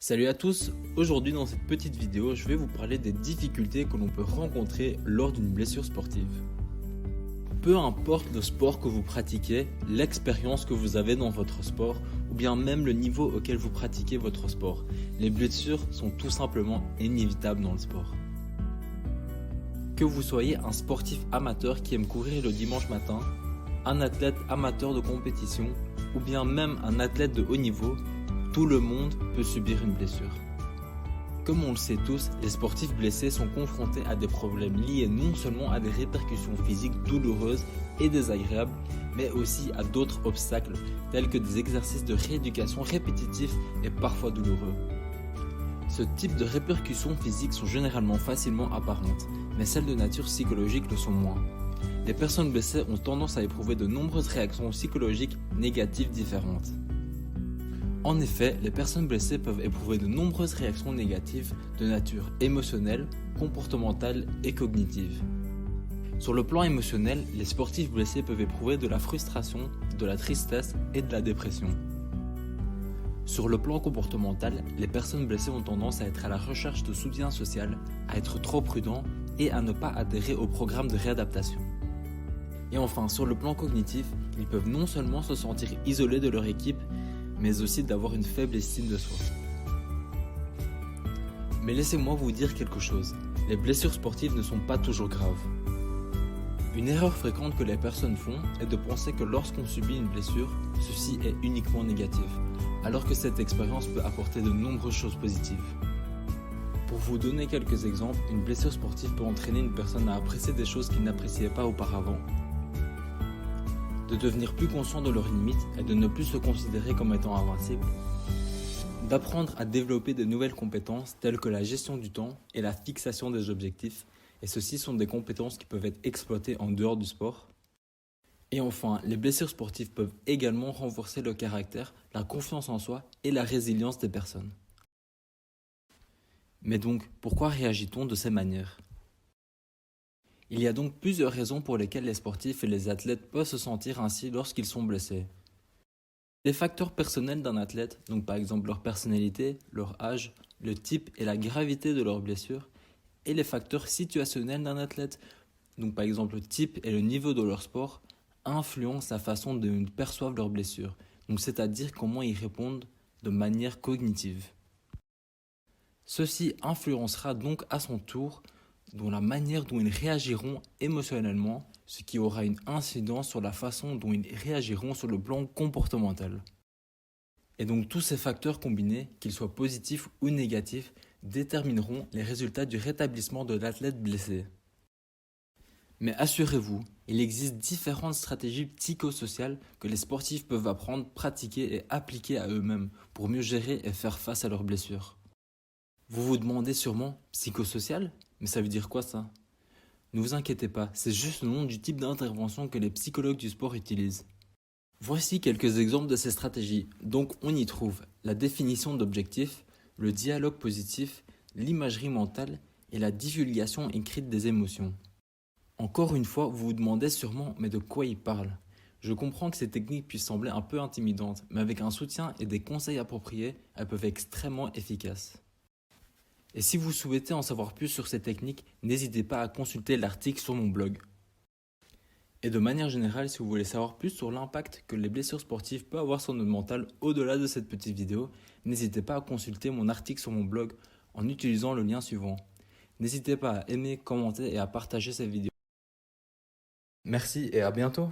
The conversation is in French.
Salut à tous, aujourd'hui dans cette petite vidéo, je vais vous parler des difficultés que l'on peut rencontrer lors d'une blessure sportive. Peu importe le sport que vous pratiquez, l'expérience que vous avez dans votre sport, ou bien même le niveau auquel vous pratiquez votre sport, les blessures sont tout simplement inévitables dans le sport. Que vous soyez un sportif amateur qui aime courir le dimanche matin, un athlète amateur de compétition, ou bien même un athlète de haut niveau, tout le monde peut subir une blessure. Comme on le sait tous, les sportifs blessés sont confrontés à des problèmes liés non seulement à des répercussions physiques douloureuses et désagréables, mais aussi à d'autres obstacles tels que des exercices de rééducation répétitifs et parfois douloureux. Ce type de répercussions physiques sont généralement facilement apparentes, mais celles de nature psychologique le sont moins. Les personnes blessées ont tendance à éprouver de nombreuses réactions psychologiques négatives différentes. En effet, les personnes blessées peuvent éprouver de nombreuses réactions négatives de nature émotionnelle, comportementale et cognitive. Sur le plan émotionnel, les sportifs blessés peuvent éprouver de la frustration, de la tristesse et de la dépression. Sur le plan comportemental, les personnes blessées ont tendance à être à la recherche de soutien social, à être trop prudents et à ne pas adhérer au programme de réadaptation. Et enfin, sur le plan cognitif, ils peuvent non seulement se sentir isolés de leur équipe, mais aussi d'avoir une faible estime de soi. Mais laissez-moi vous dire quelque chose, les blessures sportives ne sont pas toujours graves. Une erreur fréquente que les personnes font est de penser que lorsqu'on subit une blessure, ceci est uniquement négatif, alors que cette expérience peut apporter de nombreuses choses positives. Pour vous donner quelques exemples, une blessure sportive peut entraîner une personne à apprécier des choses qu'il n'appréciait pas auparavant, de devenir plus conscient de leurs limites et de ne plus se considérer comme étant invincible, d'apprendre à développer de nouvelles compétences telles que la gestion du temps et la fixation des objectifs, et ceci sont des compétences qui peuvent être exploitées en dehors du sport. Et enfin, les blessures sportives peuvent également renforcer le caractère, la confiance en soi et la résilience des personnes. Mais donc, pourquoi réagit-on de ces manières ? Il y a donc plusieurs raisons pour lesquelles les sportifs et les athlètes peuvent se sentir ainsi lorsqu'ils sont blessés. Les facteurs personnels d'un athlète, donc par exemple leur personnalité, leur âge, le type et la gravité de leur blessure, et les facteurs situationnels d'un athlète, donc par exemple le type et le niveau de leur sport, influencent la façon dont ils perçoivent leurs blessures, donc c'est-à-dire comment ils répondent de manière cognitive. Ceci influencera donc à son tour la manière dont ils réagiront émotionnellement, ce qui aura une incidence sur la façon dont ils réagiront sur le plan comportemental. Et donc tous ces facteurs combinés, qu'ils soient positifs ou négatifs, détermineront les résultats du rétablissement de l'athlète blessé. Mais assurez-vous, il existe différentes stratégies psychosociales que les sportifs peuvent apprendre, pratiquer et appliquer à eux-mêmes pour mieux gérer et faire face à leurs blessures. Vous vous demandez sûrement, psychosocial ? Mais ça veut dire quoi ça ? Ne vous inquiétez pas, c'est juste le nom du type d'intervention que les psychologues du sport utilisent. Voici quelques exemples de ces stratégies. Donc on y trouve la définition d'objectifs, le dialogue positif, l'imagerie mentale et la divulgation écrite des émotions. Encore une fois, vous vous demandez sûrement, mais de quoi il parle ? Je comprends que ces techniques puissent sembler un peu intimidantes, mais avec un soutien et des conseils appropriés, elles peuvent être extrêmement efficaces. Et si vous souhaitez en savoir plus sur ces techniques, n'hésitez pas à consulter l'article sur mon blog. Et de manière générale, si vous voulez savoir plus sur l'impact que les blessures sportives peuvent avoir sur notre mental au-delà de cette petite vidéo, n'hésitez pas à consulter mon article sur mon blog en utilisant le lien suivant. N'hésitez pas à aimer, commenter et à partager cette vidéo. Merci et à bientôt.